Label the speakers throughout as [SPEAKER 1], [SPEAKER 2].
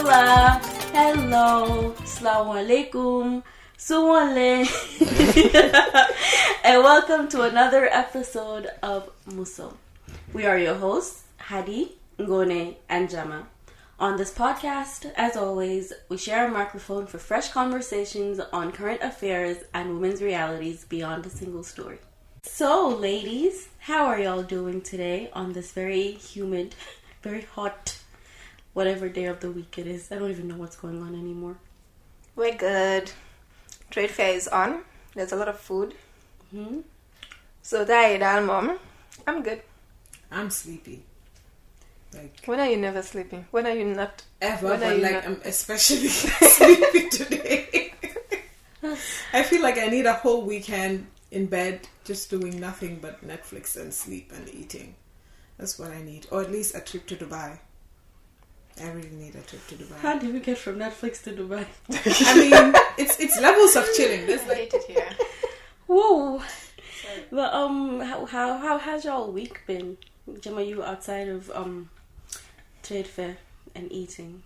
[SPEAKER 1] Hola, hello, assalamu alaikum, suwale, and welcome to another episode of Musso. We are your hosts, Hadi, Ngone, and Jama. On this podcast, as always, we share a microphone for fresh conversations on current affairs and women's realities beyond a single story. So, ladies, how are y'all doing today on this very humid, very hot, whatever day of the week it is? I don't even know what's going on anymore.
[SPEAKER 2] We're good. Trade fair is on. There's a lot of food.
[SPEAKER 1] Mm-hmm.
[SPEAKER 2] So, Mom, I'm good.
[SPEAKER 3] I'm sleepy.
[SPEAKER 2] When are you never sleeping? When are you not?
[SPEAKER 3] Ever, but I'm especially sleepy today. I feel like I need a whole weekend in bed just doing nothing but Netflix and sleep and eating. That's what I need. Or at least a trip to Dubai. I really need a trip to Dubai.
[SPEAKER 1] How do we get from Netflix to Dubai?
[SPEAKER 3] I mean, it's levels of chilling.
[SPEAKER 2] Let's hate it here.
[SPEAKER 1] Whoa. But how has y'all week been? Gemma, you outside of trade fair and eating?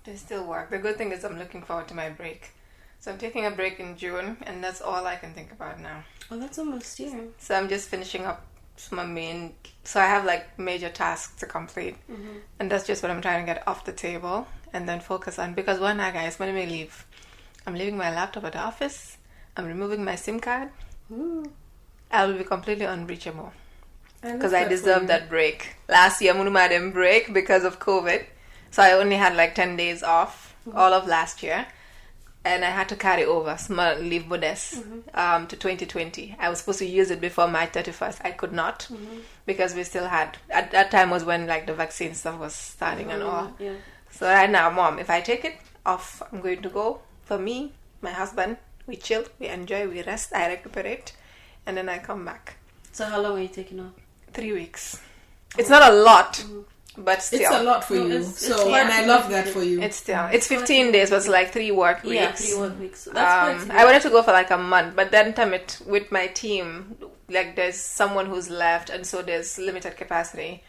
[SPEAKER 2] They still work. The good thing is I'm looking forward to my break. So I'm taking a break in June, and that's all I can think about now.
[SPEAKER 1] Oh, that's almost here.
[SPEAKER 2] So I'm just finishing up my main. So I have major tasks to complete, and that's just what I'm trying to get off the table and then focus on. Because one night, guys, when I leave, I'm leaving my laptop at the office. I'm removing my SIM card. I will be completely unreachable because I deserve that break. Last year, I didn't break because of COVID, so I only had 10 days off all of last year. And I had to carry over small leave modest to 2020. I was supposed to use it before March 31st. I could not because we still had... At that time was when the vaccine stuff was starting and all.
[SPEAKER 1] Yeah.
[SPEAKER 2] So right now, Mom, if I take it off, I'm going to go. For me, my husband, we chill, we enjoy, we rest, I recuperate. And then I come back.
[SPEAKER 1] So how long are you taking off?
[SPEAKER 2] 3 weeks. It's not a lot. But still,
[SPEAKER 3] it's a lot for you. And I love that for you.
[SPEAKER 2] It's 15 days, but it's 3 work weeks.
[SPEAKER 1] Yeah, 3 work weeks. So that's
[SPEAKER 2] I wanted to go for a month, but then with my team, there's someone who's left, and so there's limited capacity.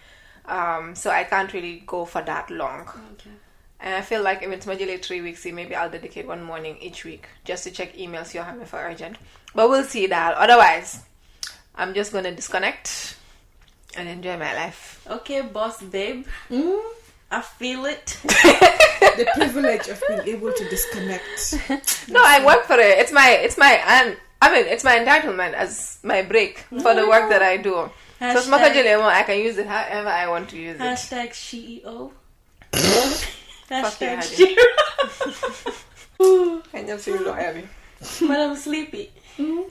[SPEAKER 2] So I can't really go for that long.
[SPEAKER 1] Okay.
[SPEAKER 2] And I feel like if it's majorly 3 weeks, maybe I'll dedicate one morning each week just to check emails you have me for urgent. But we'll see that. Otherwise, I'm just going to disconnect and enjoy my life.
[SPEAKER 1] Okay, boss babe. I feel it.
[SPEAKER 3] The privilege of being able to disconnect.
[SPEAKER 2] No, I work for it. It's my entitlement as my break for the work that I do. So I can use it however I want to use it.
[SPEAKER 1] Hashtag CEO.
[SPEAKER 2] Hashtag I just feel so heavy.
[SPEAKER 1] But I'm sleepy.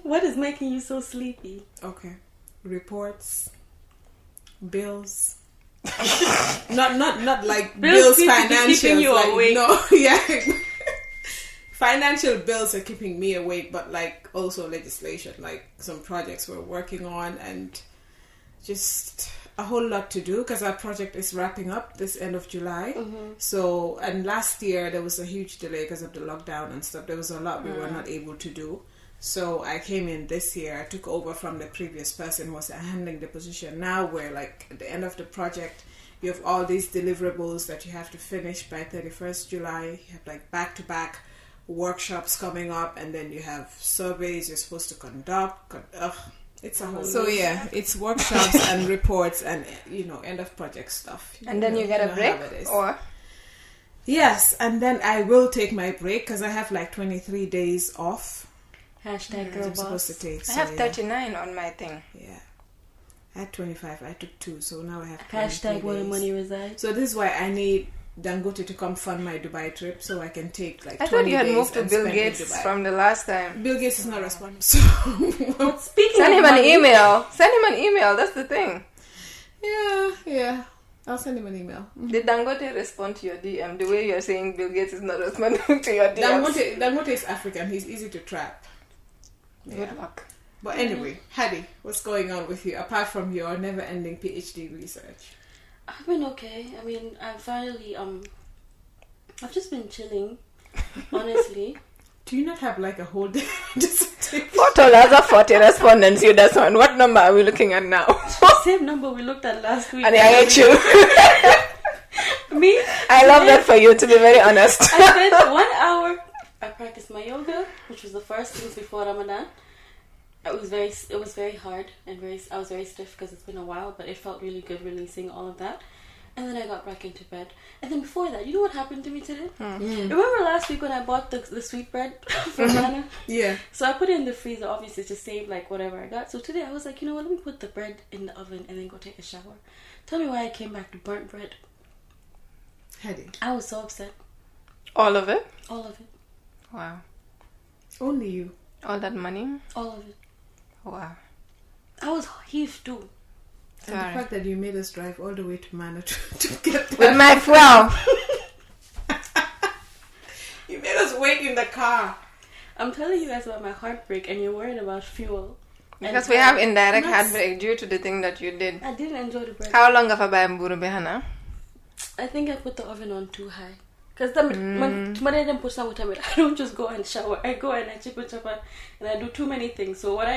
[SPEAKER 1] What is making you so sleepy?
[SPEAKER 3] Okay. Reports. Bills. not like bills financial.
[SPEAKER 1] Keeping you awake.
[SPEAKER 3] No, yeah. Financial bills are keeping me awake, but also legislation, some projects we're working on, and just a whole lot to do because our project is wrapping up this end of July. So, and last year there was a huge delay because of the lockdown and stuff. There was a lot we were not able to do. So I came in this year, I took over from the previous person who was handling the position. Now we're at the end of the project. You have all these deliverables that you have to finish by 31st July. You have back-to-back workshops coming up, and then you have surveys you're supposed to conduct. It's a whole... So yeah, it's workshops and reports and, end of project stuff.
[SPEAKER 2] And then you get a break? Or?
[SPEAKER 3] Yes, and then I will take my break because I have 23 days off.
[SPEAKER 1] Hashtag girl
[SPEAKER 3] I'm
[SPEAKER 1] boss.
[SPEAKER 3] supposed to take.
[SPEAKER 2] I have 39 on my thing.
[SPEAKER 3] Yeah. I had 25. I took 2, so now I have
[SPEAKER 1] Hashtag where money resides.
[SPEAKER 3] So this is why I need Dangote to come fund my Dubai trip so I can take 20 days.
[SPEAKER 2] I thought you had moved to Bill Gates from the last time.
[SPEAKER 3] Bill Gates is not responding. So
[SPEAKER 2] send him an email. Send him an email. That's the thing.
[SPEAKER 3] Yeah. I'll send him an email.
[SPEAKER 2] Did Dangote respond to your DM the way you're saying Bill Gates is not responding to your DM?
[SPEAKER 3] Dangote is African. He's easy to trap.
[SPEAKER 2] Good luck.
[SPEAKER 3] But anyway, Hadi, what's going on with you apart from your never-ending PhD research?
[SPEAKER 1] I've been okay. I mean, I've finally I've just been chilling, honestly.
[SPEAKER 3] Do you not have a whole day?
[SPEAKER 2] $4 40 respondents. You that's one. What number are we looking at now?
[SPEAKER 1] Same number we looked at last week.
[SPEAKER 2] And I hate you.
[SPEAKER 1] Me?
[SPEAKER 2] I love that for you, to be very honest.
[SPEAKER 1] I spent 1 hour. I practiced my yoga, which was the first things before Ramadan. It was very hard and I was very stiff because it's been a while, but it felt really good releasing all of that. And then I got back into bed. And then before that, you know what happened to me today? Remember last week when I bought the sweet bread from Nana?
[SPEAKER 3] Yeah.
[SPEAKER 1] So I put it in the freezer, obviously, to save like whatever I got. So today I was like, you know what? Let me put the bread in the oven and then go take a shower. Tell me why I came back to burnt bread.
[SPEAKER 3] Headache.
[SPEAKER 1] I was so upset.
[SPEAKER 2] All of it?
[SPEAKER 1] All of it.
[SPEAKER 2] Wow.
[SPEAKER 3] Only you.
[SPEAKER 2] All that money?
[SPEAKER 1] All of it.
[SPEAKER 2] Wow.
[SPEAKER 1] I was heaved too.
[SPEAKER 3] And the fact that you made us drive all the way to Mana to get that.
[SPEAKER 2] With my fuel.
[SPEAKER 3] You made us wait in the car.
[SPEAKER 1] I'm telling you guys about my heartbreak and you're worried about fuel.
[SPEAKER 2] Because we have indirect heartbreak due to the thing that you did.
[SPEAKER 1] I didn't enjoy the bread.
[SPEAKER 2] How long have I been mburu behana?
[SPEAKER 1] I think I put the oven on too high. Because I don't just go and shower. I go and I chip and I do too many things. So what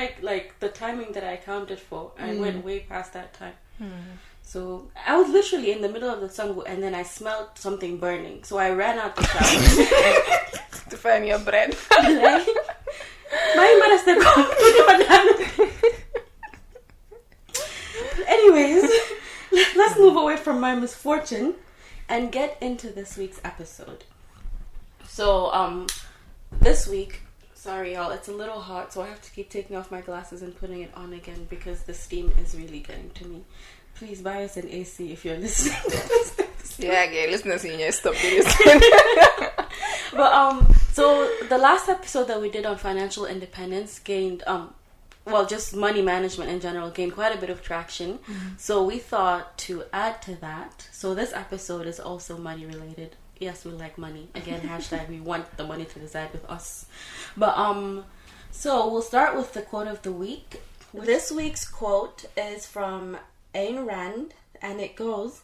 [SPEAKER 1] the timing that I accounted for, I went way past that time. So I was literally in the middle of the sun and then I smelled something burning. So I ran out the shower.
[SPEAKER 2] To find your bread.
[SPEAKER 1] Anyways, let's move away from my misfortune and get into this week's episode. So, this week, sorry y'all, it's a little hot, so I have to keep taking off my glasses and putting it on again because the steam is really getting to me. Please buy us an AC if you're listening to this.
[SPEAKER 2] Yeah, okay, listeners, stop this.
[SPEAKER 1] But, so the last episode that we did on financial independence gained, just money management in general gained quite a bit of traction. So we thought to add to that. So this episode is also money related. Yes, we like money. Again, hashtag we want the money to reside with us. But so we'll start with the quote of the week. This week's quote is from Ayn Rand, and it goes,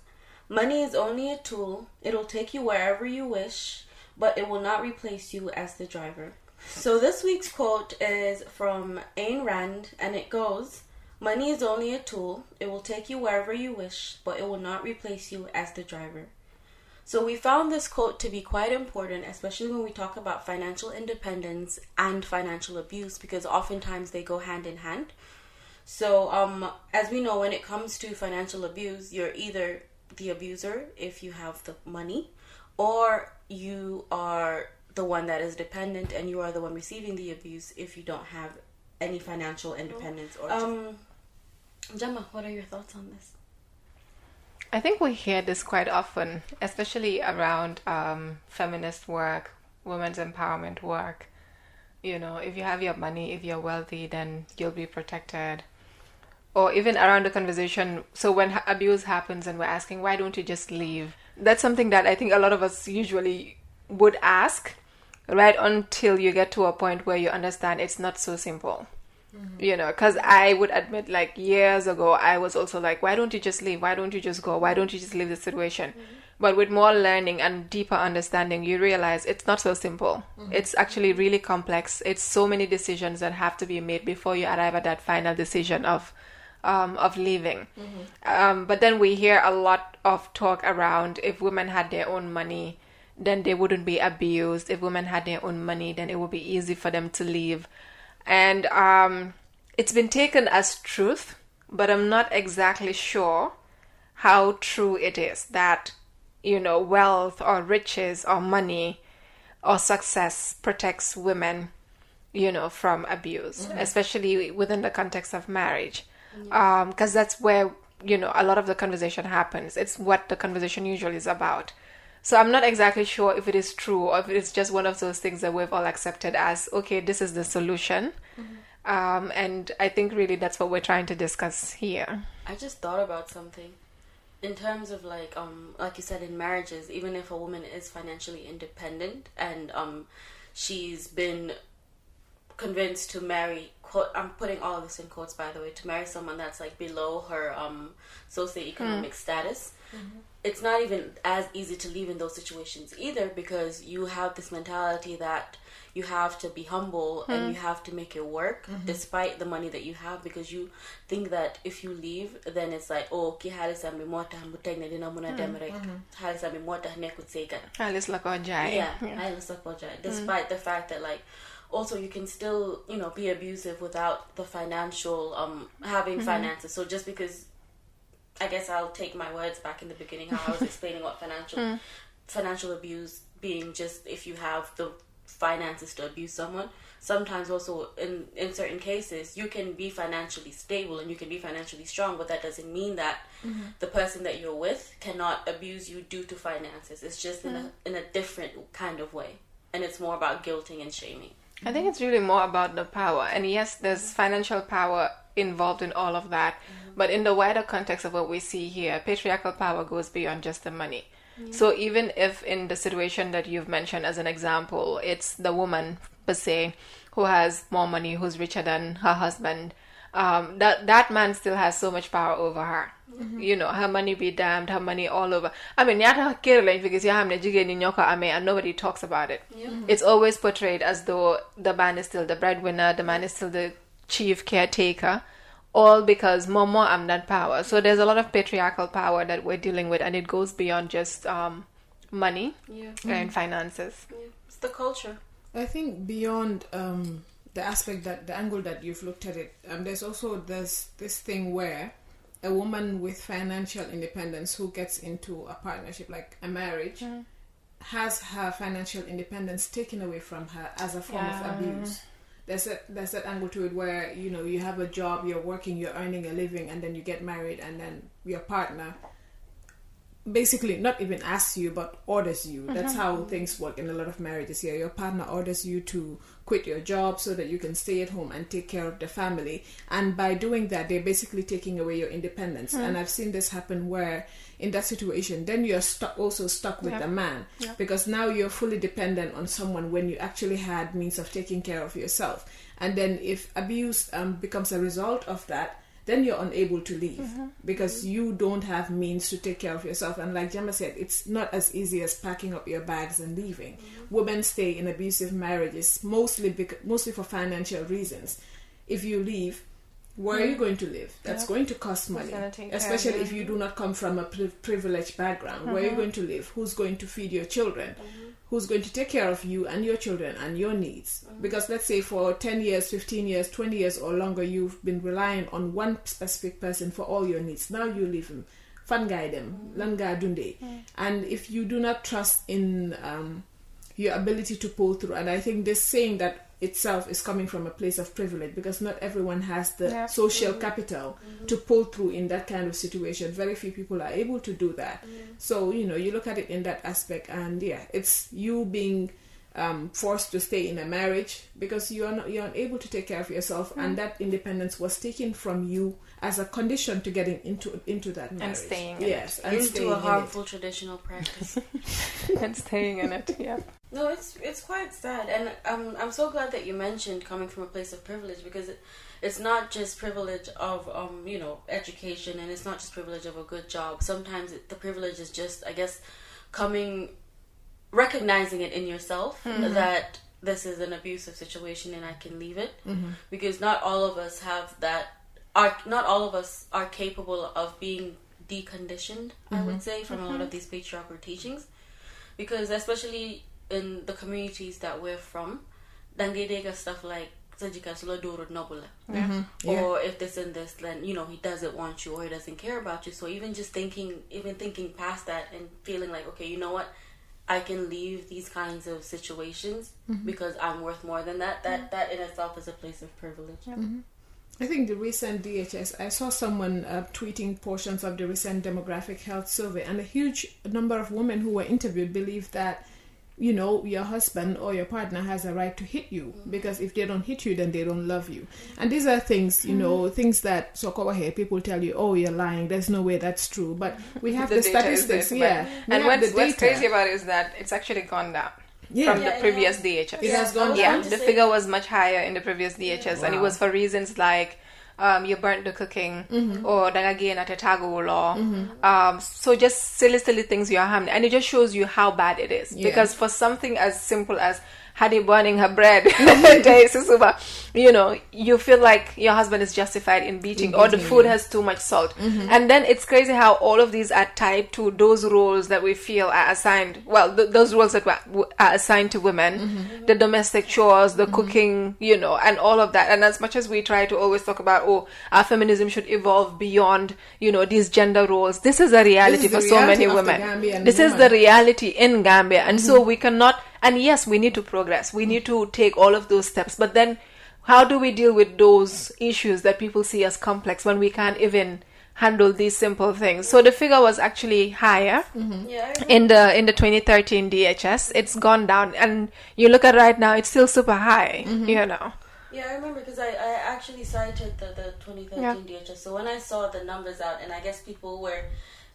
[SPEAKER 1] "Money is only a tool. It'll take you wherever you wish, but it will not replace you as the driver." So this week's quote is from Ayn Rand, and it goes, "Money is only a tool. It will take you wherever you wish, but it will not replace you as the driver." So we found this quote to be quite important, especially when we talk about financial independence and financial abuse, because oftentimes they go hand in hand. So as we know, when it comes to financial abuse, you're either the abuser if you have the money, or you are the one that is dependent and you are the one receiving the abuse if you don't have any financial independence. Or Gemma, what are your thoughts on this?
[SPEAKER 2] I think we hear this quite often, especially around feminist work, women's empowerment work. You know, if you have your money, if you're wealthy, then you'll be protected. Or even around the conversation, so when abuse happens and we're asking, why don't you just leave? That's something that I think a lot of us usually would ask, right until you get to a point where you understand it's not so simple. You know, because I would admit, like, years ago, I was also like, why don't you just leave? Why don't you just go? Why don't you just leave the situation? But with more learning and deeper understanding, you realize it's not so simple. It's actually really complex. It's so many decisions that have to be made before you arrive at that final decision of leaving. But then we hear a lot of talk around, if women had their own money, then they wouldn't be abused. If women had their own money, then it would be easy for them to leave. And it's been taken as truth, but I'm not exactly sure how true it is that, you know, wealth or riches or money or success protects women, you know, from abuse, especially within the context of marriage. Because that's where, you know, a lot of the conversation happens. It's what the conversation usually is about. So I'm not exactly sure if it is true or if it's just one of those things that we've all accepted as, okay, this is the solution. And I think really that's what we're trying to discuss here.
[SPEAKER 1] I just thought about something. In terms of like you said, in marriages, even if a woman is financially independent and she's been convinced to marry, I'm putting all of this in quotes, by the way, to marry someone that's like below her socioeconomic status, it's not even as easy to leave in those situations either, because you have this mentality that you have to be humble and you have to make it work despite the money that you have, because you think that if you leave, then it's like, oh, ki halis ambi mota muteg na dina muna demerek, halis ambi mota nekut segan.
[SPEAKER 2] Halis la ko jai.
[SPEAKER 1] Yeah, halis la ko jai. Despite the fact that, like, also you can still, you know, be abusive without the financial, having finances. So just because, I guess I'll take my words back in the beginning, how I was explaining what financial abuse being just if you have the finances to abuse someone. Sometimes also in certain cases you can be financially stable and you can be financially strong, but that doesn't mean that the person that you're with cannot abuse you due to finances. It's just in a different kind of way, and it's more about guilting and shaming.
[SPEAKER 2] I think it's really more about the power, and yes, there's financial power involved in all of that, but in the wider context of what we see here, patriarchal power goes beyond just the money. So even if in the situation that you've mentioned as an example, it's the woman per se who has more money, who's richer than her husband, that man still has so much power over her. You know, her money be damned, her money all over. I mean, and nobody talks about it. It's always portrayed as though the man is still the breadwinner, the man is still the chief caretaker, all because Momo am that power. So there's a lot of patriarchal power that we're dealing with, and it goes beyond just money and finances.
[SPEAKER 1] It's the culture.
[SPEAKER 3] I think beyond the aspect that the angle that you've looked at it, there's this thing where a woman with financial independence who gets into a partnership like a marriage has her financial independence taken away from her as a form of abuse. There's that angle to it where, you know, you have a job, you're working, you're earning a living, and then you get married, and then your partner basically not even asks you but orders you. That's how things work in a lot of marriages here. Your partner orders you to quit your job so that you can stay at home and take care of the family, and by doing that they're basically taking away your independence. And I've seen this happen where in that situation then you're stuck with the man, because now you're fully dependent on someone when you actually had means of taking care of yourself. And then if abuse becomes a result of that, then you're unable to leave because you don't have means to take care of yourself. And like Gemma said, it's not as easy as packing up your bags and leaving. Women stay in abusive marriages mostly for financial reasons. If you leave, where are you going to live? That's going to cost money, especially if you do not come from a privileged background. Where are you going to live? Who's going to feed your children? Who's going to take care of you and your children and your needs? Because let's say for 10 years, 15 years, 20 years or longer, you've been relying on one specific person for all your needs. Now you leave him. Fan guide them. Langa dunde. And if you do not trust in your ability to pull through, and I think this saying that itself is coming from a place of privilege, because not everyone has the social capital to pull through in that kind of situation. Very few people are able to do that. So, you know, you look at it in that aspect, and it's you being forced to stay in a marriage because you're unable to take care of yourself, and that independence was taken from you as a condition to getting into that marriage.
[SPEAKER 2] And staying in
[SPEAKER 1] it. And into a harmful traditional practice.
[SPEAKER 2] And staying in it,
[SPEAKER 1] No, it's quite sad, and I'm so glad that you mentioned coming from a place of privilege, because it's not just privilege of education, and it's not just privilege of a good job. Sometimes the privilege is just, I guess, recognizing it in yourself that this is an abusive situation and I can leave it, because not all of us have that. Not all of us are capable of being deconditioned. I would say from a lot of these patriarchal teachings, because especially in the communities that we're from, dangedega stuff like or if this and this, then he doesn't want you or he doesn't care about you. So even thinking past that and feeling like, okay, you know what, I can leave these kinds of situations because I'm worth more than that. That in itself is a place of privilege.
[SPEAKER 3] I think the recent DHS, I saw someone tweeting portions of the recent demographic health survey, and a huge number of women who were interviewed believe that your husband or your partner has a right to hit you, because if they don't hit you, then they don't love you. And these are things, things that people tell you, oh, you're lying, there's no way that's true. But we have the statistics,
[SPEAKER 2] And what's crazy about it is that it's actually gone down. from the previous DHS.
[SPEAKER 3] It has gone down.
[SPEAKER 2] Yeah, the figure was much higher in the previous DHS, and it was for reasons like you burnt the cooking, or again at a tago law. So just silly things you are harmed, and it just shows you how bad it is. Because for something as simple as Hadi burning her bread, you know, you feel like your husband is justified in beating, or the food has too much salt. And then it's crazy how all of these are tied to those roles that we feel are assigned, well, those roles that are assigned to women, the domestic chores, the cooking, you know, and all of that. And as much as we try to always talk about, oh, our feminism should evolve beyond, you know, these gender roles, this is a reality for so many women. This is the reality in Gambia. And so we cannot. And yes, we need to progress. We need to take all of those steps. But then how do we deal with those issues that people see as complex when we can't even handle these simple things? So the figure was actually higher in the 2013 DHS. It's gone down. And you look at right now, it's still super high, you know.
[SPEAKER 1] Yeah, I remember because I actually cited the 2013 DHS. So when I saw the numbers out, and I guess people were...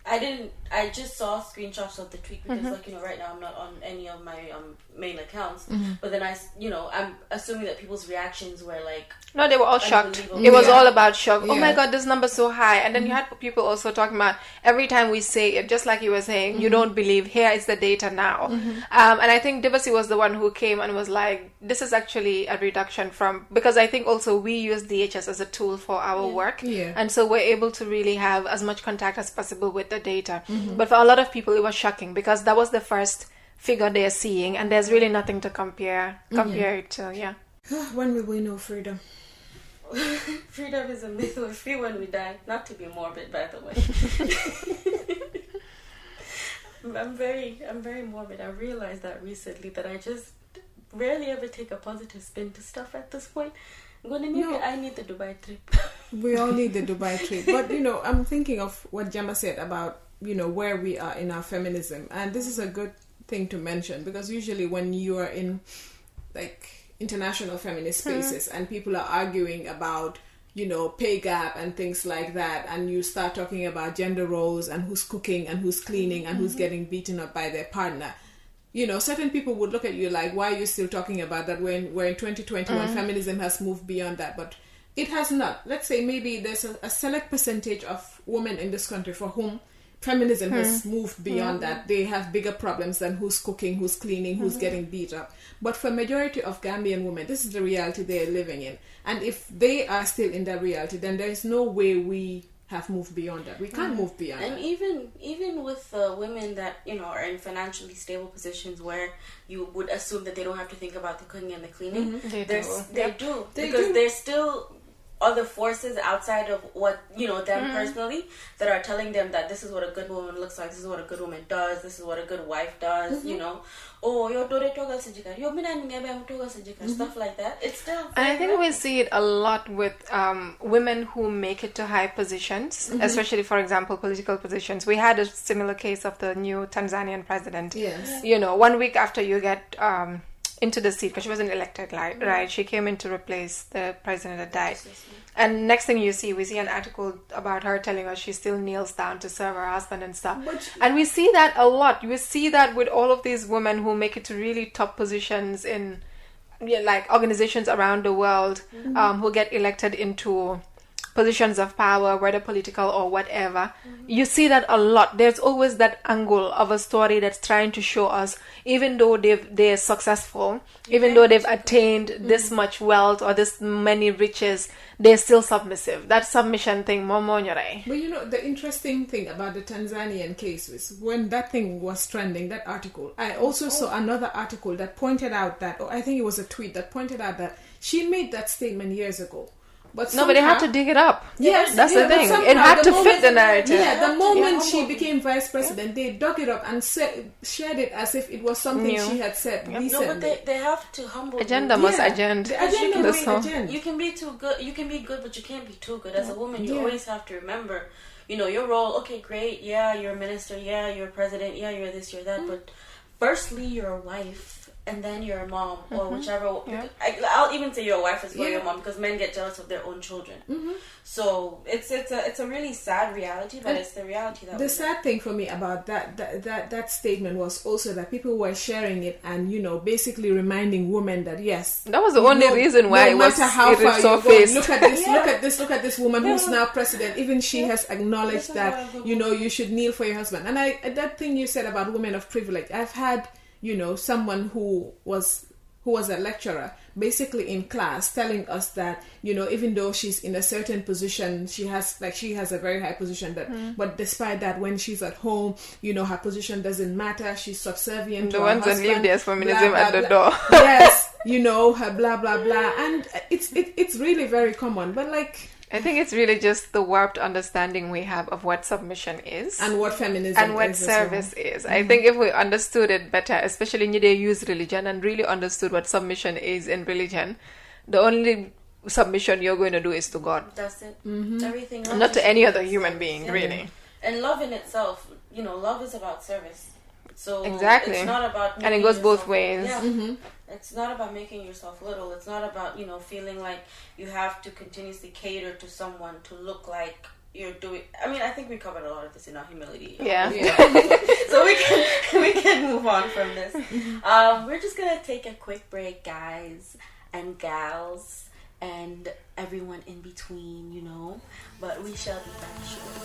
[SPEAKER 1] I just saw screenshots of the tweet because, like, you know, right now I'm not on any of my main accounts. But then I'm assuming that people's reactions were like...
[SPEAKER 2] No, they were all shocked. It was all about shock. Oh my God, this number's so high. And then you had people also talking about every time we say it, just like you were saying, you don't believe, here is the data now. And I think Devasi was the one who came and was like, this is actually a reduction from... Because I think also we use DHS as a tool for our work. And so we're able to really have as much contact as possible with the data. But for a lot of people, it was shocking because that was the first figure they're seeing, and there's really nothing to compare it to.
[SPEAKER 3] When will we know freedom?
[SPEAKER 1] Freedom is a myth. We're free when we die. Not to be morbid, by the way. I'm very morbid. I realized that recently, that I just rarely ever take a positive spin to stuff at this point. I need the Dubai trip.
[SPEAKER 3] We all need the Dubai trip. But, you know, I'm thinking of what Jama said about, you know, where we are in our feminism. And this is a good thing to mention because usually when you are in, like, international feminist spaces and people are arguing about, you know, pay gap and things like that, and you start talking about gender roles and who's cooking and who's cleaning and who's getting beaten up by their partner, you know, certain people would look at you like, why are you still talking about that when we're in 2020 when feminism has moved beyond that? But it has not. Let's say maybe there's a select percentage of women in this country for whom feminism has moved beyond that. They have bigger problems than who's cooking, who's cleaning, who's getting beat up. But for majority of Gambian women, this is the reality they're living in. And if they are still in that reality, then there is no way we have moved beyond that. We can't move beyond
[SPEAKER 1] and
[SPEAKER 3] that.
[SPEAKER 1] And even with women that, you know, are in financially stable positions where you would assume that they don't have to think about the cooking and the cleaning, they do. Because there's still other forces outside of what, you know, them personally that are telling them that this is what a good woman looks like, this is what a good woman does, this is what a good wife does, you know. Oh, yo dore toga sajika, yo mina ngebe toga sajika, stuff like that. It's still.
[SPEAKER 2] And I think we see it a lot with women who make it to high positions, especially, for example, political positions. We had a similar case of the new Tanzanian president.
[SPEAKER 3] Yes.
[SPEAKER 2] You know, 1 week after you get into the seat, because she wasn't elected, right? She came in to replace the president that died. And next thing we see an article about her telling us she still kneels down to serve her husband and stuff. And we see that a lot. We see that with all of these women who make it to really top positions in like organizations around the world, who get elected into positions of power, whether political or whatever. You see that a lot. There's always that angle of a story that's trying to show us, even though they're successful, even though they've attained this much wealth or this many riches, they're still submissive. That submission thing, momonyore.
[SPEAKER 3] But you know, the interesting thing about the Tanzanian case was when that thing was trending, that article, I also saw another article that pointed out that, or I think it was a tweet that pointed out that she made that statement years ago. But
[SPEAKER 2] they had to dig it up.
[SPEAKER 3] Yes,
[SPEAKER 2] that's the thing. It had to fit the narrative.
[SPEAKER 3] Yeah, the moment she became vice president, they dug it up and shared it as if it was something she had said recently.
[SPEAKER 1] No, but they have to humble.
[SPEAKER 2] Agenda must agenda.
[SPEAKER 3] The agenda must agenda.
[SPEAKER 1] You can be too good. You can be good, but you can't be too good. As a woman, you always have to remember, you know, your role. Okay, great. Yeah, you're a minister. Yeah, you're a president. Yeah, you're this, you're that. But firstly, you're a wife. and then you're a mom, or whichever.
[SPEAKER 2] Yeah.
[SPEAKER 1] I'll even say your wife as well, your mom, because men get jealous of their own children. So it's a really sad reality, but it's the reality that
[SPEAKER 3] the sad thing for me about that statement was also that people were sharing it and basically reminding women that yes,
[SPEAKER 2] that was the only reason why it was
[SPEAKER 3] surfaced. Look at this woman who's now president. Even she has acknowledged that you should kneel for your husband. And that thing you said about women of privilege, I've had someone who was a lecturer basically in class telling us that even though she's in a certain position, she has a very high position, but despite that, when she's at home, her position doesn't matter. She's subservient to her husband. The ones that leave
[SPEAKER 2] there's feminism blah, blah, at the door.
[SPEAKER 3] Yes, her blah blah blah, and it's really very common. But
[SPEAKER 2] I think it's really just the warped understanding we have of what submission is.
[SPEAKER 3] And what feminism
[SPEAKER 2] and what service is. I think if we understood it better, especially when they use religion and really understood what submission is in religion, the only submission you're going to do is to God.
[SPEAKER 1] That's it. Everything else.
[SPEAKER 2] Not to any other human being, really.
[SPEAKER 1] And love in itself, love is about service. So
[SPEAKER 2] exactly.
[SPEAKER 1] It's not about...
[SPEAKER 2] And it goes both ways.
[SPEAKER 1] Yeah. It's not about making yourself little. It's not about, feeling like you have to continuously cater to someone to look like you're doing... I mean, I think we covered a lot of this in our humility.
[SPEAKER 2] Yeah.
[SPEAKER 1] So we can move on from this. We're just going to take a quick break, guys and gals and everyone in between, But we shall be back shortly.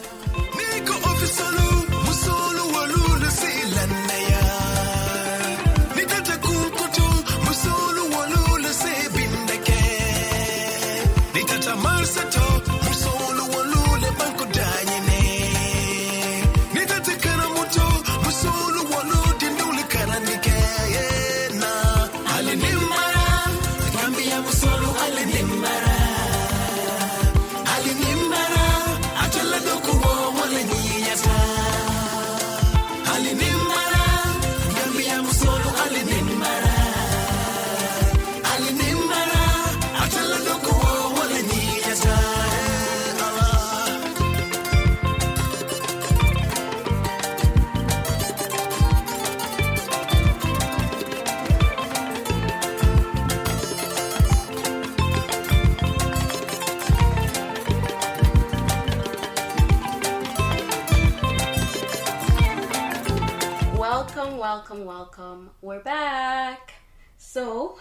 [SPEAKER 1] Welcome. We're back. So,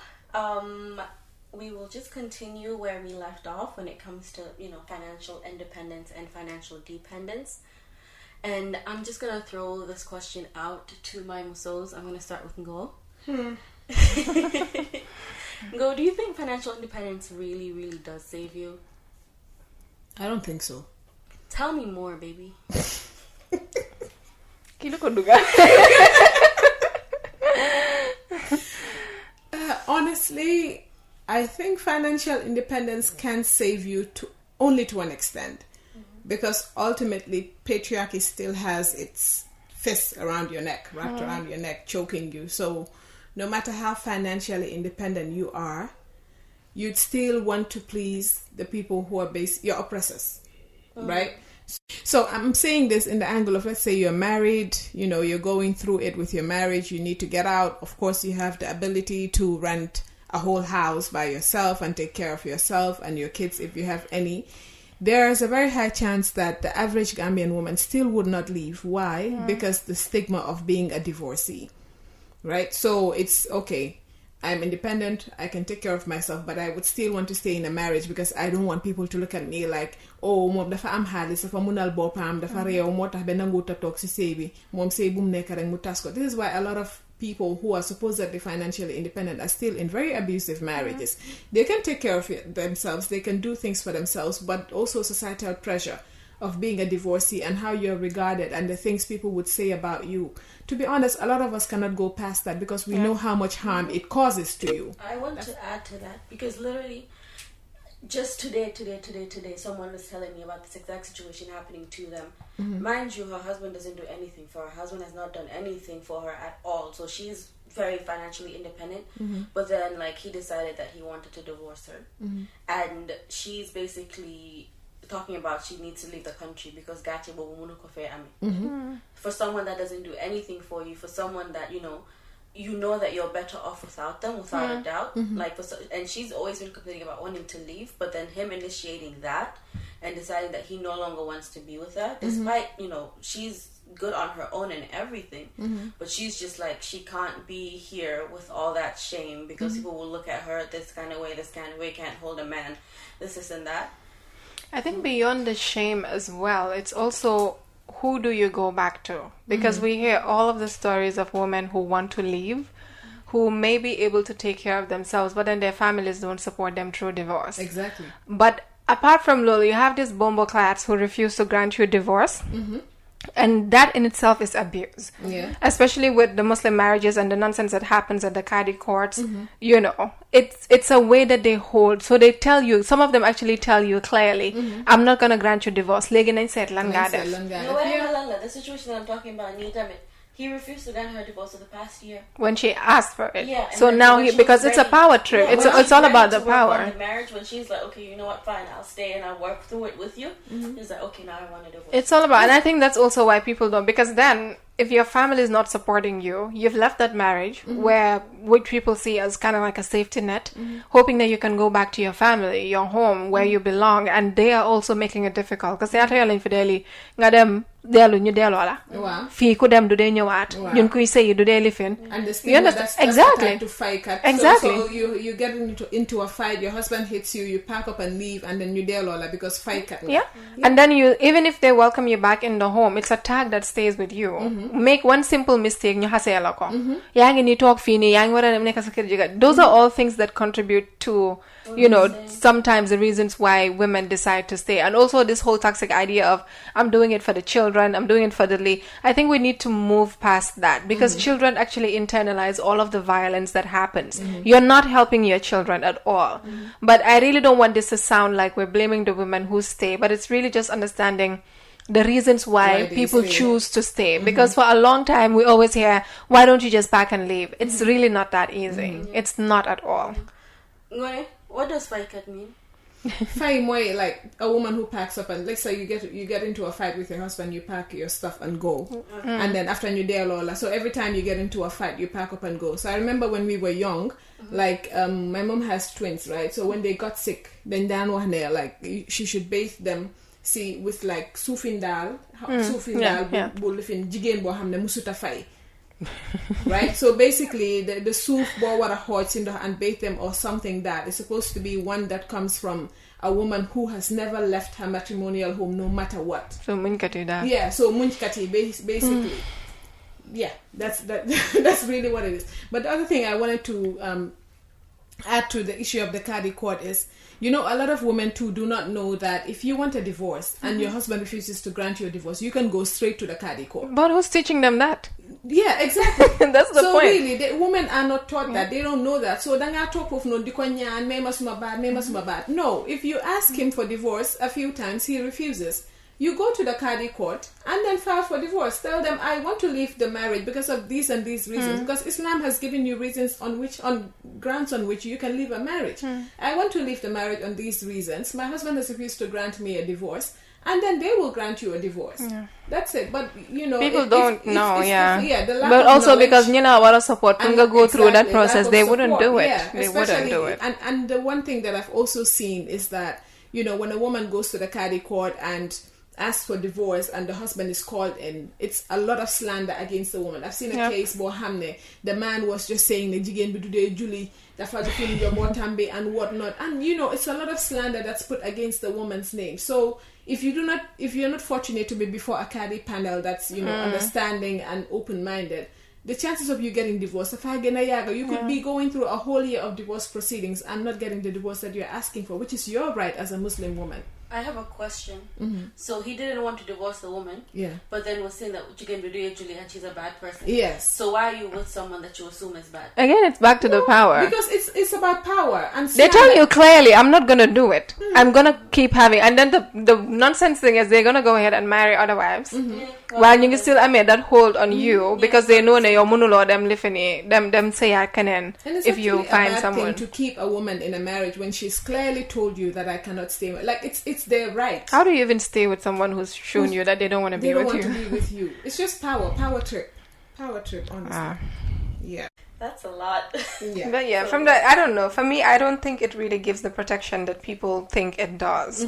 [SPEAKER 1] we will just continue where we left off when it comes to, financial independence and financial dependence. And I'm just going to throw this question out to my Mussos. I'm going to start with Ngo. Ngo, do you think financial independence really, really does save you?
[SPEAKER 3] I don't think so.
[SPEAKER 1] Tell me more, baby.
[SPEAKER 3] Honestly, I think financial independence can save you only to an extent, because ultimately patriarchy still has its fists around your neck, wrapped around your neck, choking you. So no matter how financially independent you are, you'd still want to please the people who are your oppressors, right? So I'm saying this in the angle of, let's say you're married, you're going through it with your marriage, you need to get out. Of course, you have the ability to rent a whole house by yourself and take care of yourself and your kids if you have any. There's a very high chance that the average Gambian woman still would not leave. Why? Because the stigma of being a divorcee, right? So it's okay. I'm independent, I can take care of myself, but I would still want to stay in a marriage because I don't want people to look at me like, oh, mom dafa am halis, dafa munal bopam, dafa reew, motax be nanguta tok si sey bi, mom sey bum nek rek mu tas ko. This is why a lot of people who are supposedly financially independent are still in very abusive marriages. They can take care of themselves, they can do things for themselves, but also societal pressure of being a divorcee and how you're regarded and the things people would say about you. To be honest, a lot of us cannot go past that because we know how much harm it causes to you.
[SPEAKER 1] I want to add to that because literally just today, someone was telling me about this exact situation happening to them. Mind you, her husband doesn't do anything for her. Her husband has not done anything for her at all. So she's very financially independent. But then, he decided that he wanted to divorce her. And she's basically talking about she needs to leave the country because for someone that doesn't do anything for you, for someone that you know that you're better off without them, without a doubt. And she's always been complaining about wanting to leave, but then him initiating that and deciding that he no longer wants to be with her, despite, she's good on her own and everything, but she's just like, she can't be here with all that shame because people will look at her this kind of way, can't hold a man, this and that.
[SPEAKER 2] I think beyond the shame as well, it's also, who do you go back to? Because we hear all of the stories of women who want to leave, who may be able to take care of themselves, but then their families don't support them through divorce.
[SPEAKER 3] Exactly.
[SPEAKER 2] But apart from Lolo, you have these bomboclats who refuse to grant you divorce. And that in itself is abuse.
[SPEAKER 3] Yeah.
[SPEAKER 2] Especially with the Muslim marriages and the nonsense that happens at the Qadi courts. It's a way that they hold. So they tell you, some of them actually tell you clearly, I'm not going to grant you divorce. Legi nañ seet lan nga def.
[SPEAKER 1] The situation that I'm talking about, he refused to grant her divorce for the past year.
[SPEAKER 2] When she asked for it.
[SPEAKER 1] Yeah,
[SPEAKER 2] so now because it's a power trip. It's all about the power.
[SPEAKER 1] The marriage, when she's like, okay, you know what, fine, I'll stay and I'll work through it with you. He's like, okay, now I want a divorce.
[SPEAKER 2] It's all about, and I think that's also why people don't, because then if your family is not supporting you, you've left that marriage which people see as kind of like a safety net, hoping that you can go back to your family, your home, where you belong, and they are also making it difficult. Because they are telling Fideli, nga dem delu ñu delo la. Fi ku dem du de ñëwaat. Ñun kuy sey du de lifin.
[SPEAKER 3] And the stigma that's
[SPEAKER 2] exactly
[SPEAKER 3] to fight cut.
[SPEAKER 2] Exactly.
[SPEAKER 3] So you get into a fight, your husband hits you, you pack up and leave, and then you delo la because fight cut.
[SPEAKER 2] Yeah. And then even if they welcome you back in the home, it's a tag that stays with you. Make one simple mistake, ñu xasee la ko. Yaa ngi ni toog fii nii, yaa ngi war a dem nekk sa kër jëkkër. Those are all things that contribute to, sometimes the reasons why women decide to stay. And also this whole toxic idea of, I'm doing it for the children, I'm doing it for the I think we need to move past that, because children actually internalize all of the violence that happens. You're not helping your children at all. But I really don't want this to sound like we're blaming the women who stay, but it's really just understanding the reasons why people choose to stay. Because for a long time we always hear, why don't you just pack and leave? It's really not that easy. It's not at all.
[SPEAKER 1] What does fight cut mean?
[SPEAKER 3] Fight more like a woman who packs up, and let's say you get into a fight with your husband, you pack your stuff and go, and then after you there Lola. So every time you get into a fight, you pack up and go. So I remember when we were young, like my mom has twins, right? So when they got sick, then Dan was there, like she should bathe them. See, with like sufindal, bu lifin jigen bo xamne musuta fay. Right? So basically the soup bo wara hot in and bathe them, or something that is supposed to be one that comes from a woman who has never left her matrimonial home no matter what.
[SPEAKER 2] So munchkati da.
[SPEAKER 3] Yeah, so munchkati basically. Yeah, that's really what it is. But the other thing I wanted to add to the issue of the Qadi court is, a lot of women too do not know that if you want a divorce and your husband refuses to grant you a divorce, you can go straight to the Qadi court.
[SPEAKER 2] But who's teaching them that?
[SPEAKER 3] Yeah, exactly.
[SPEAKER 2] That's the point.
[SPEAKER 3] So really, the women are not taught that. They don't know that. So no, if you ask him for divorce a few times, he refuses. You go to the Qadi court and then file for divorce. Tell them, I want to leave the marriage because of these and these reasons. Because Islam has given you reasons on grounds on which you can leave a marriage. I want to leave the marriage on these reasons. My husband has refused to grant me a divorce. And then they will grant you a divorce. Yeah. That's it. But,
[SPEAKER 2] people don't know,
[SPEAKER 3] but
[SPEAKER 2] also because, our support, go through that process, they wouldn't do it.
[SPEAKER 3] Yeah,
[SPEAKER 2] they wouldn't do it.
[SPEAKER 3] And the one thing that I've also seen is that, when a woman goes to the Qadi court and asks for divorce and the husband is called in, it's a lot of slander against the woman. I've seen a case where the man was just saying the jigen bidude Julie, that father feeling your motambe and whatnot. And it's a lot of slander that's put against the woman's name. So if you're not fortunate to be before a Qadi panel that's understanding and open-minded, the chances of you getting divorced, you could be going through a whole year of divorce proceedings and not getting the divorce that you're asking for, which is your right as a Muslim woman.
[SPEAKER 1] I have a question. So he didn't want to divorce the woman, but then was saying that you can do it, Julie, and she's a bad person.
[SPEAKER 3] Yes.
[SPEAKER 1] So why are you with someone that you assume is bad?
[SPEAKER 2] Again, it's back to the power.
[SPEAKER 3] Because it's about power. And
[SPEAKER 2] they tell you clearly, I'm not going to do it. I'm going to keep having. And then the nonsense thing is they're going to go ahead and marry other wives. While you can still that hold on you because they know that you're munulo them lifini them say I can if you find someone
[SPEAKER 3] to keep a woman in a marriage when she's clearly told you that I cannot stay. Like it's their right.
[SPEAKER 2] How do you even stay with someone who's shown you that they don't want to be with you?
[SPEAKER 3] They don't want to be with you. It's just power trip, honestly. Yeah.
[SPEAKER 1] That's a lot.
[SPEAKER 3] Yeah.
[SPEAKER 2] But yeah, from that, I don't know. For me, I don't think it really gives the protection that people think it does.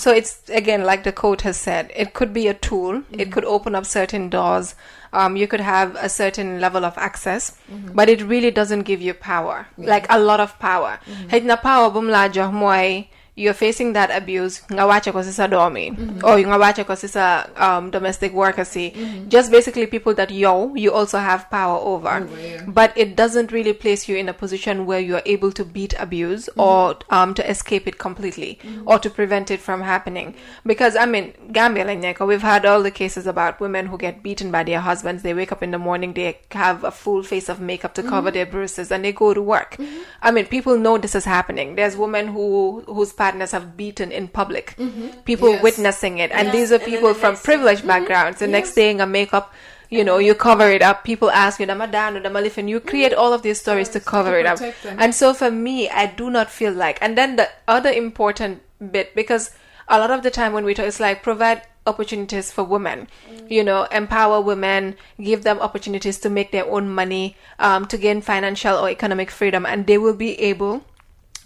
[SPEAKER 2] So it's, again, like the quote has said, it could be a tool. It could open up certain doors. You could have a certain level of access, but it really doesn't give you power, like a lot of power. Hey, na power bum la joh moy, you're facing that abuse, nga wache ko sa domi, or nga wache ko sa domestic worker si. Just basically people that you also have power over. But it doesn't really place you in a position where you're able to beat abuse or to escape it completely or to prevent it from happening. Because, I mean, Gambia, like, we've had all the cases about women who get beaten by their husbands. They wake up in the morning, they have a full face of makeup to cover their bruises, and they go to work. I mean, people know this is happening. There's women whose partners have beaten in public. People witnessing it. And these are people from privileged backgrounds. The next day in a makeup, you cover it up. People ask you, Damadan or Damalif, you create all of these stories to cover it up. And so for me, I do not feel like. And then the other important bit, because a lot of the time when we talk, it's like provide opportunities for women, empower women, give them opportunities to make their own money, to gain financial or economic freedom, and they will be able.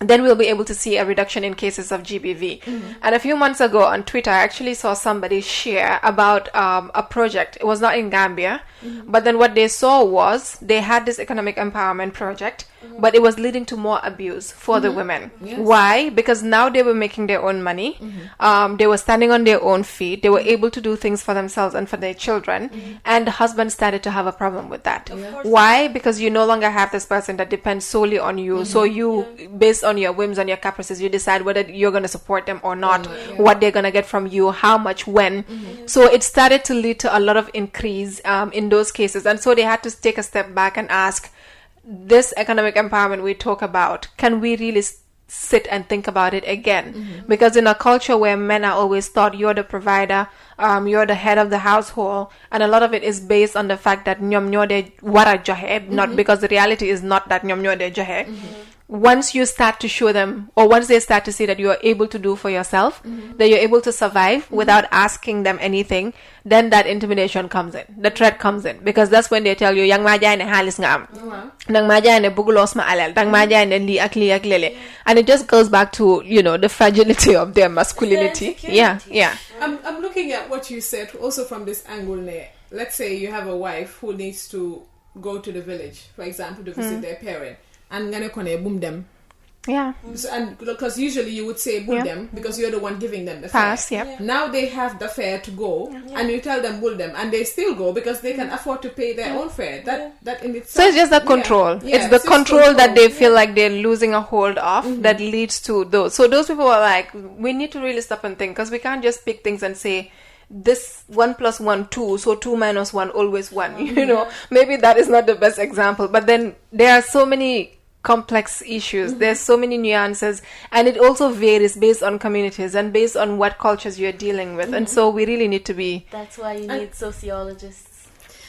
[SPEAKER 2] Then we'll be able to see a reduction in cases of GBV. And a few months ago on Twitter, I actually saw somebody share about a project. It was not in Gambia, but then what they saw was they had this economic empowerment project, but it was leading to more abuse for the women. Why? Because now they were making their own money. They were standing on their own feet. They were able to do things for themselves and for their children. And the husband started to have a problem with that. Why? Because you no longer have this person that depends solely on you. So you, based on your whims and your caprices, you decide whether you're going to support them or not, what they're going to get from you, how much, when. So it started to lead to a lot of increase in those cases. And so they had to take a step back and ask, this economic empowerment we talk about, can we really sit and think about it again? Because in a culture where men are always thought you're the provider, you're the head of the household, and a lot of it is based on the fact that nyom nyode wara johe, not because the reality is not that nyom nyode johe. Once you start to show them, or once they start to see that you are able to do for yourself, that you're able to survive without asking them anything, then that intimidation comes in, the threat comes in, because that's when they tell you, yang majay ne halis nga am, nang majay ne bugulos ma alel, nang majay ne li ak lele, and it just goes back to, the fragility of their masculinity. Yeah.
[SPEAKER 3] I'm looking at what you said also from this angle. Let's say you have a wife who needs to go to the village, for example, to visit their parent. And gonna boom them.
[SPEAKER 2] Yeah.
[SPEAKER 3] So, and because usually you would say bull them because you're the one giving them the
[SPEAKER 2] pass.
[SPEAKER 3] fare. Now they have the fare to go, and you tell them bull them, and they still go because they can afford to pay their own fare. That in itself.
[SPEAKER 2] So it's just the control. It's the control that they feel like they're losing a hold of that leads to those. So those people are like, we need to really stop and think, because we can't just pick things and say, this 1 + 1 2, so 2 - 1 always 1. Maybe that is not the best example, but then there are so many complex issues. There's so many nuances, and it also varies based on communities and based on what cultures you're dealing with. And so we really need to be.
[SPEAKER 1] That's why you need sociologists.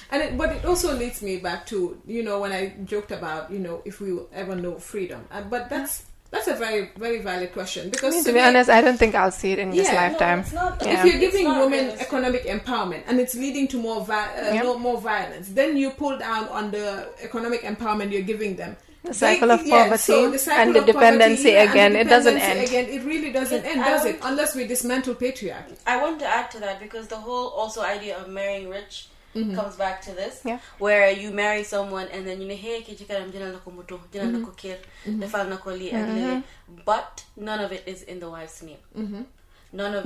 [SPEAKER 3] But it also leads me back to when I joked about if we will ever know freedom. But that's a very, very valid question, because
[SPEAKER 2] to be honest, I don't think I'll see it in this lifetime.
[SPEAKER 3] If you're giving women economic empowerment and it's leading to more violence, then you pull down on the economic empowerment you're giving them.
[SPEAKER 2] The cycle of poverty and the dependency again, it doesn't end.
[SPEAKER 3] It really doesn't end, does it? Unless we dismantle patriarchy.
[SPEAKER 1] I want to add to that, because the whole also idea of marrying rich comes back to this, where you marry someone and then hey, but none of it is in the wife's name. None of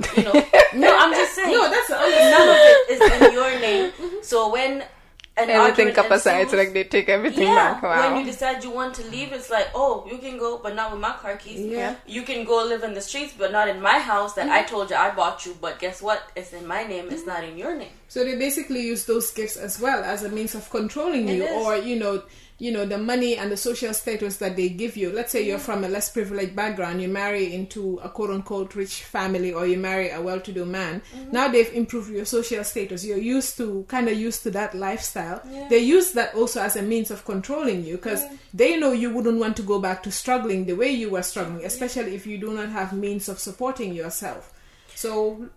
[SPEAKER 1] no, I'm just saying.
[SPEAKER 3] No, that's
[SPEAKER 1] none of it is in your name. So when
[SPEAKER 2] everything up aside, it's like they take everything back. Wow.
[SPEAKER 1] When you decide you want to leave, it's like, oh, you can go, but not with my car keys. You can go live in the streets, but not in my house that I told you I bought you. But guess what? It's in my name. It's not in your name.
[SPEAKER 3] So they basically use those gifts as well as a means of controlling you, or the money and the social status that they give you. Let's say you're from a less privileged background, you marry into a quote-unquote rich family, or you marry a well-to-do man. Now they've improved your social status. You're used to that lifestyle. They use that also as a means of controlling you, because they know you wouldn't want to go back to struggling the way you were struggling, especially if you do not have means of supporting yourself. So,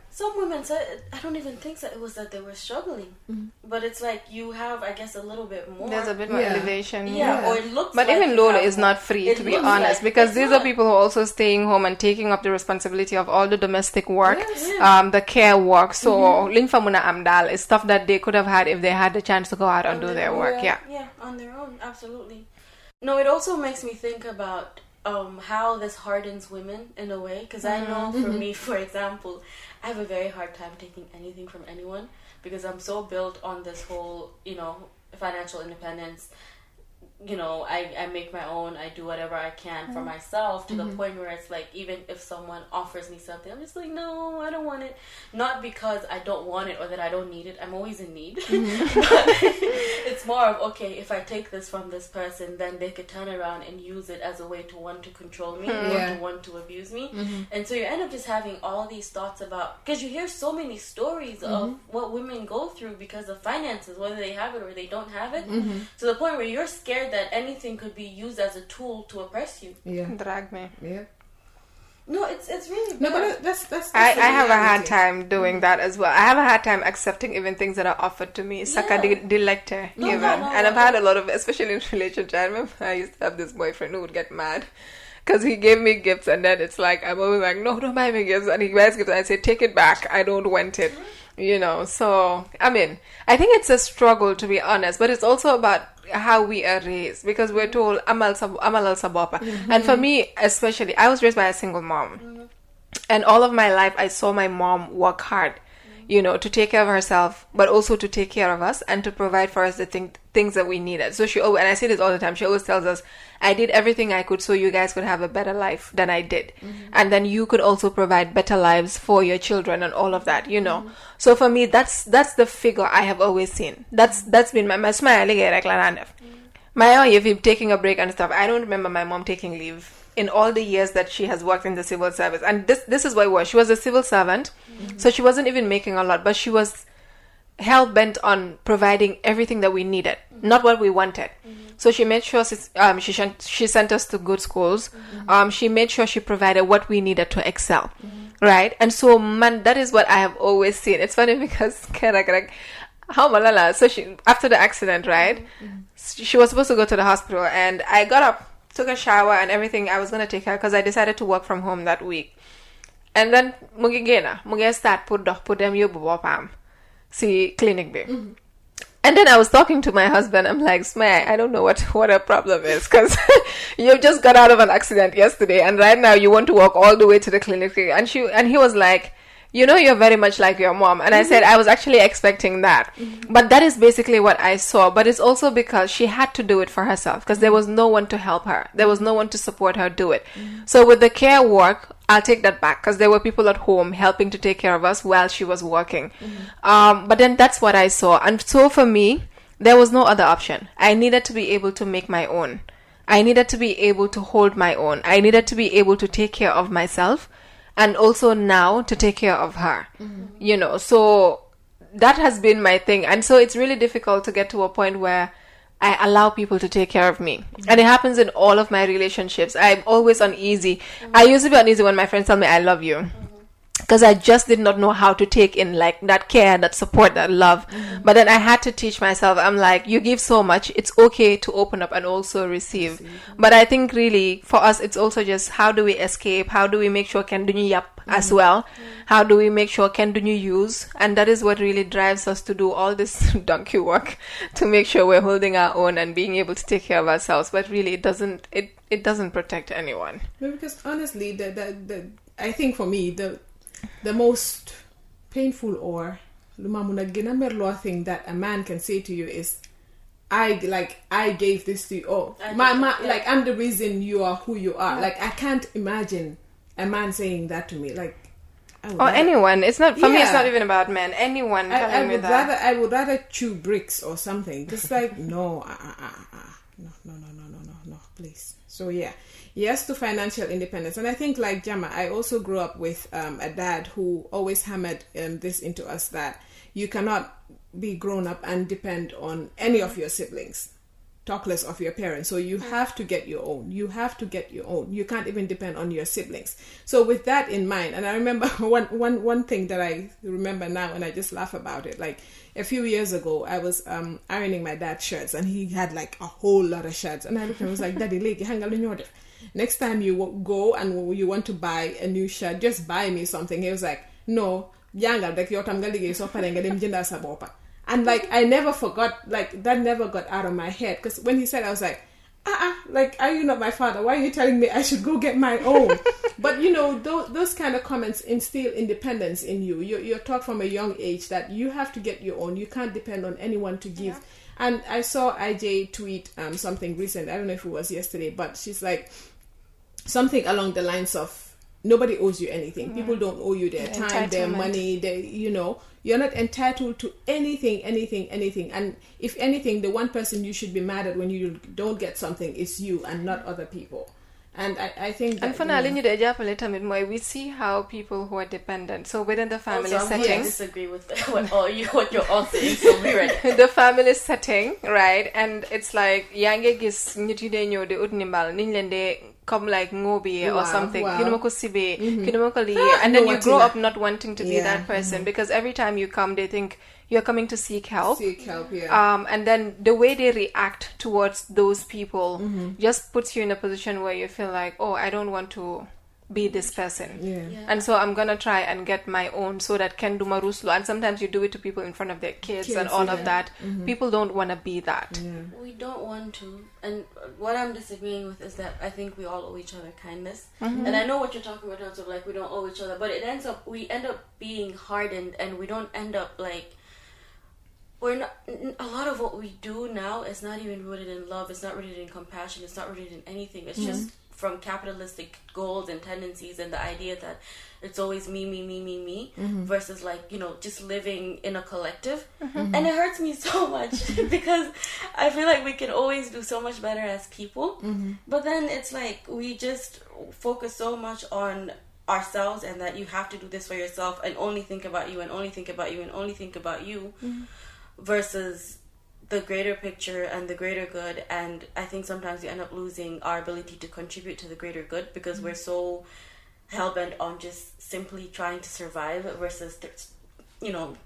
[SPEAKER 1] some women said, I don't even think that it was that they were struggling, but it's like you have, I guess, a little bit more.
[SPEAKER 2] There's a bit more elevation.
[SPEAKER 1] Yeah, or it looks.
[SPEAKER 2] But
[SPEAKER 1] like
[SPEAKER 2] even Lola is not free, to be honest, because these are people who are also staying home and taking up the responsibility of all the domestic work, the care work. So, Linfamuna Amdal is stuff that they could have had if they had the chance to go out and do their work. Yeah,
[SPEAKER 1] on their own, absolutely. No, it also makes me think about how this hardens women in a way, because I know for me, for example, I have a very hard time taking anything from anyone because I'm so built on this whole, financial independence. I make my own, I do whatever I can for myself, to the point where it's like, even if someone offers me something, I'm just like, no, I don't want it. Not because I don't want it or that I don't need it. I'm always in need. But it's more of, okay, if I take this from this person, then they could turn around and use it as a way to want to control me, or to want to abuse me. And so you end up just having all these thoughts about, because you hear so many stories of what women go through because of finances, whether they have it or they don't have it, to the point where you're scared that anything could be used as a tool to oppress you.
[SPEAKER 2] Drag me.
[SPEAKER 1] No, it's really bad.
[SPEAKER 3] No, but that's
[SPEAKER 2] I have a hard time doing that as well. I have a hard time accepting even things that are offered to me. Saka delecte, even. And I've had a lot of, especially in relationship. I remember I used to have this boyfriend who would get mad because he gave me gifts, and then it's like, I'm always like, no, don't buy me gifts. And he buys gifts and I say, take it back. I don't want it. So, I mean, I think it's a struggle, to be honest, but it's also about how we are raised, because we're told amal al sabapa. And for me, especially, I was raised by a single mom. And all of my life, I saw my mom work hard, to take care of herself, but also to take care of us and to provide for us the things that we needed. So she always, and I say this all the time, she always tells us, I did everything I could so you guys could have a better life than I did. And then you could also provide better lives for your children and all of that, So for me, that's the figure I have always seen. That's been my smile. My own, if you're taking a break and stuff, I don't remember my mom taking leave in all the years that she has worked in the civil service. And this is what it was. She was a civil servant, so she wasn't even making a lot, but she was hell-bent on providing everything that we needed, not what we wanted. So she made sure she sent us to good schools. She made sure she provided what we needed to excel, right? And so, man, that is what I have always seen. It's funny because so she, after the accident, right, she was supposed to go to the hospital, and I got up, took a shower and everything. I was going to take her because I decided to work from home that week. And then mugi start put them yobu see clinic be. And then I was talking to my husband. I'm like, Smay, I don't know what her problem is, because you just got out of an accident yesterday, and right now you want to walk all the way to the clinic. And he was like, you're very much like your mom. And I said, I was actually expecting that. But that is basically what I saw. But it's also because she had to do it for herself, because there was no one to help her. There was no one to support her do it. So with the care work, I'll take that back, because there were people at home helping to take care of us while she was working. But then that's what I saw. And so for me, there was no other option. I needed to be able to make my own. I needed to be able to hold my own. I needed to be able to take care of myself, and also now to take care of her, so that has been my thing. And so it's really difficult to get to a point where I allow people to take care of me. And it happens in all of my relationships. I'm always uneasy. I used to be uneasy when my friends tell me I love you, because I just did not know how to take in like that care, that support, that love. But then I had to teach myself. I'm like, you give so much, it's okay to open up and also receive. But I think really for us, it's also just, how do we escape? How do we make sure can do yap as well? How do we make sure can do use? And that is what really drives us to do all this donkey work to make sure we're holding our own and being able to take care of ourselves. But really, it doesn't protect anyone.
[SPEAKER 3] No, because honestly, I think for me, the most painful or lumamuna thing that a man can say to you is, I gave this to you. Oh, I'm the reason you are who you are. Like, I can't imagine a man saying that to me. Like,
[SPEAKER 2] or anyone. It's not for me. It's not even about men. Anyone telling me that.
[SPEAKER 3] I would rather chew bricks or something. Just like no, please. So yes to financial independence. And I think, like Jama, I also grew up with a dad who always hammered this into us, that you cannot be grown up and depend on any of your siblings. talk less of your parents. So you have to get your own. You have to get your own. You can't even depend on your siblings. So with that in mind, and I remember one thing that I remember now, and I just laugh about it. Like a few years ago, I was ironing my dad's shirts, and he had like a whole lot of shirts. And I looked at him and was like, Daddy, like, hang on in order. Next time you go and you want to buy a new shirt, just buy me something. He was like, no, yangal, like your tamgalige so parenga. And like I never forgot, like that never got out of my head, because when he said, I was like, like, are you not my father? Why are you telling me I should go get my own? But you know, those kind of comments instill independence in you. You're taught from a young age that you have to get your own. You can't depend on anyone to give. And I saw IJ tweet something recent. I don't know if it was yesterday, but she's like something along the lines of, nobody owes you anything. People don't owe you their time, their money, you're not entitled to anything. And if anything, the one person you should be mad at when you don't get something is you and not other people. And I think that...
[SPEAKER 2] And we see how people who are dependent, so within the family setting...
[SPEAKER 1] I disagree with what you're all saying, so be ready.
[SPEAKER 2] The family setting, right? And it's like, yange gis niti de nyo de utnimbal, ninlende come like ngobi or something, kinumako sibe, kinumako liye, and then you grow up not wanting to be that person, because every time you come, they think you're coming to seek help. And then the way they react towards those people just puts you in a position where you feel like, oh, I don't want to be this person. And so I'm gonna try and get my own, so that can do maruslo. And sometimes you do it to people in front of their kids and all of that. People don't want to be that.
[SPEAKER 1] We don't want to. And what I'm disagreeing with is that I think we all owe each other kindness. And I know what you're talking about in terms of like we don't owe each other, but we end up being hardened, and we don't end up like, we're not, a lot of what we do now is not even rooted in love. It's not rooted in compassion. It's not rooted in anything. It's just from capitalistic goals and tendencies, and the idea that it's always me, versus like, you know, just living in a collective. And it hurts me so much because I feel like we can always do so much better as people. But then it's like we just focus so much on ourselves, and that you have to do this for yourself and only think about you and only think about you and only think about you, versus the greater picture and the greater good. And I think sometimes we end up losing our ability to contribute to the greater good because we're so hell-bent on just simply trying to survive versus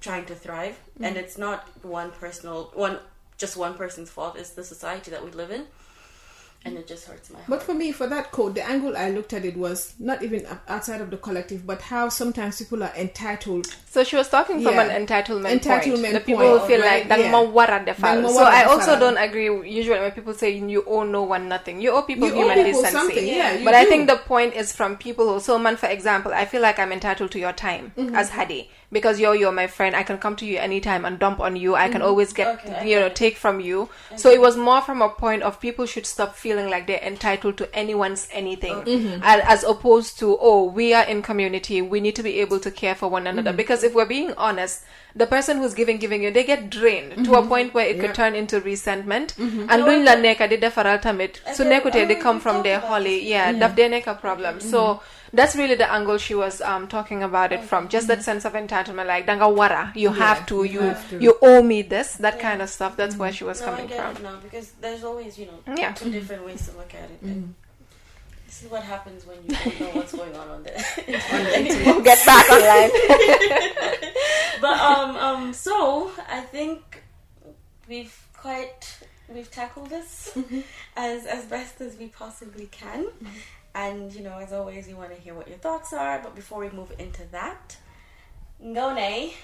[SPEAKER 1] trying to thrive. And it's not one person's fault. It's the society that we live in. And it just hurts my heart.
[SPEAKER 3] But for me, for that quote, the angle I looked at it was not even outside of the collective, but how sometimes people are entitled.
[SPEAKER 2] So she was talking from an entitlement point. The people feel like, so I also don't agree usually when people say you owe no one nothing. You owe people human decency. But I think the point is from people who, so man, for example, I feel like I'm entitled to your time as Hadi. Because you're my friend, I can come to you anytime and dump on you. I can always get, take from you. So it was more from a point of people should stop feeling like they're entitled to anyone's anything. As opposed to, we are in community, we need to be able to care for one another. Because if we're being honest, the person who's giving you, they get drained to a point where it could turn into resentment. And doing la neka, they defaral tamit. So nekute, they come from their holy, daf de neka problem. So that's really the angle she was talking about it from. Just that sense of entitlement, like danga wara, you have to, you owe me this, that kind of stuff. That's where she was coming from.
[SPEAKER 1] It now, because there's always, two different ways to look at it. And this is what happens when you don't know what's going on there.
[SPEAKER 2] We'll get back online.
[SPEAKER 1] But so I think we've tackled this as best as we possibly can. And, as always, we want to hear what your thoughts are. But before we move into that, Ngone.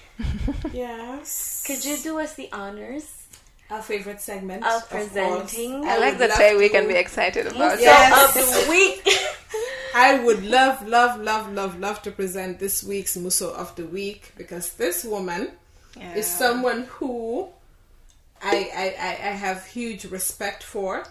[SPEAKER 3] Yes.
[SPEAKER 1] Could you do us the honors?
[SPEAKER 3] Our favorite segment
[SPEAKER 1] of presenting.
[SPEAKER 2] I like the day we can be excited about.
[SPEAKER 1] Musso of the week.
[SPEAKER 3] I would love to present this week's Musso of the week, because this woman is someone who I have huge respect for.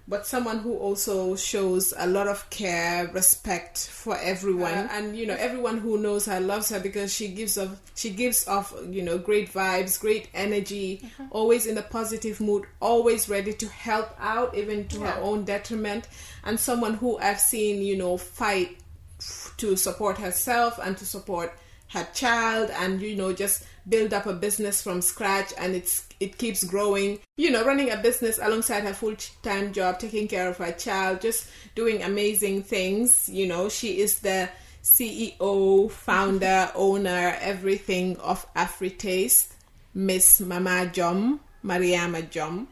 [SPEAKER 3] But someone who also shows a lot of care, respect for everyone, and everyone who knows her loves her, because she gives off great vibes, great energy, always in a positive mood, always ready to help out, even to her own detriment, and someone who I've seen fight to support herself and to support her child, and just build up a business from scratch, and it's it keeps growing. Running a business alongside her full-time job, taking care of her child, just doing amazing things. She is the CEO, founder, owner, everything of AfriTaste, Miss Mama Jom, Mariama Jom.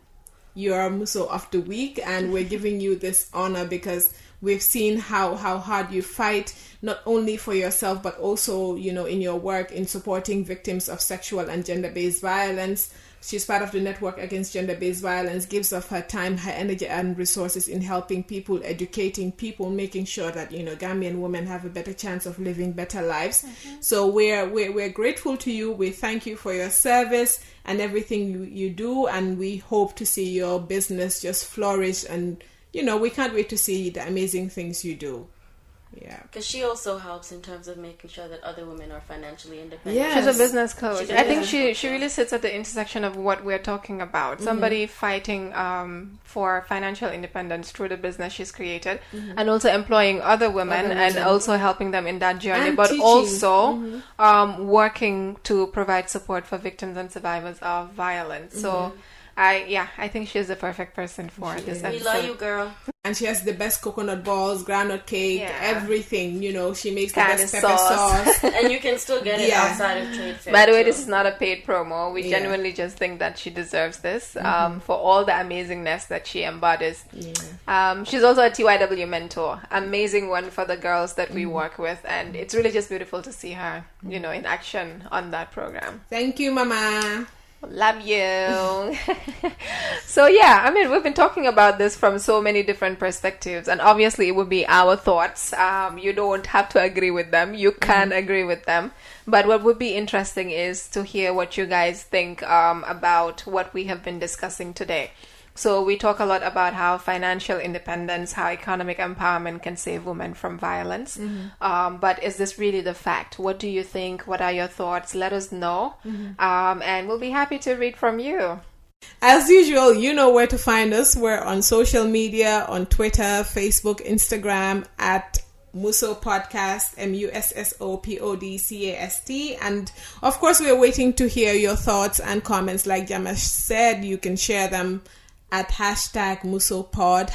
[SPEAKER 3] You are Musso of the Week, and we're giving you this honor because we've seen how hard you fight, not only for yourself, but also, in your work in supporting victims of sexual and gender-based violence. She's part of the Network Against Gender-Based Violence, gives of her time, her energy and resources in helping people, educating people, making sure that, Gambian women have a better chance of living better lives. So we're grateful to you. We thank you for your service and everything you do, and we hope to see your business just flourish, and we can't wait to see the amazing things you do. Yeah,
[SPEAKER 1] because she also helps in terms of making sure that other women are financially independent.
[SPEAKER 3] Yes.
[SPEAKER 2] She's a business coach. I think she really sits at the intersection of what we're talking about. Somebody fighting for financial independence through the business she's created, and also employing other women and also helping them in that journey,
[SPEAKER 3] and
[SPEAKER 2] but
[SPEAKER 3] teaching.
[SPEAKER 2] also working to provide support for victims and survivors of violence. So I think she's the perfect person for this episode.
[SPEAKER 1] We love you, girl.
[SPEAKER 3] And she has the best coconut balls, groundnut cake, everything. She makes the
[SPEAKER 2] Candy
[SPEAKER 3] best pepper sauce.
[SPEAKER 1] And you can still get it outside of trade fair.
[SPEAKER 2] By the way, this is not a paid promo. We genuinely just think that she deserves this for all the amazingness that she embodies. She's also a TYW mentor. Amazing one for the girls that we work with. And it's really just beautiful to see her, in action on that program.
[SPEAKER 3] Thank you, Mama.
[SPEAKER 2] Love you. So we've been talking about this from so many different perspectives, and obviously it would be our thoughts. You don't have to agree with them. You can agree with them. But what would be interesting is to hear what you guys think about what we have been discussing today. So we talk a lot about how financial independence, how economic empowerment can save women from violence. But is this really the fact? What do you think? What are your thoughts? Let us know. And we'll be happy to read from you.
[SPEAKER 3] As usual, you know where to find us. We're on social media, on Twitter, Facebook, Instagram, at Musso Podcast, MUSSOPODCAST. And of course, we're waiting to hear your thoughts and comments. Like Jama said, you can share them at #MussoPod,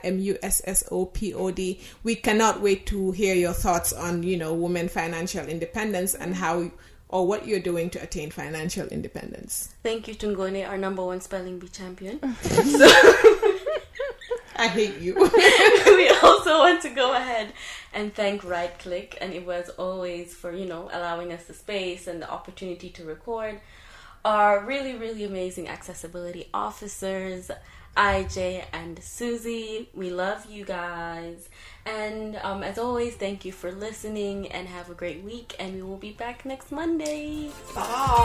[SPEAKER 3] #MUSSOPOD. We cannot wait to hear your thoughts on, women financial independence and how or what you're doing to attain financial independence.
[SPEAKER 1] Thank you, Tungone, our #1 spelling bee champion.
[SPEAKER 3] I hate you.
[SPEAKER 1] We also want to go ahead and thank Right Click, and it was always for, allowing us the space and the opportunity to record. Our really, really amazing accessibility officers, IJ and Susie. We love you guys. And as always, thank you for listening and have a great week. And we will be back next Monday.
[SPEAKER 2] Bye.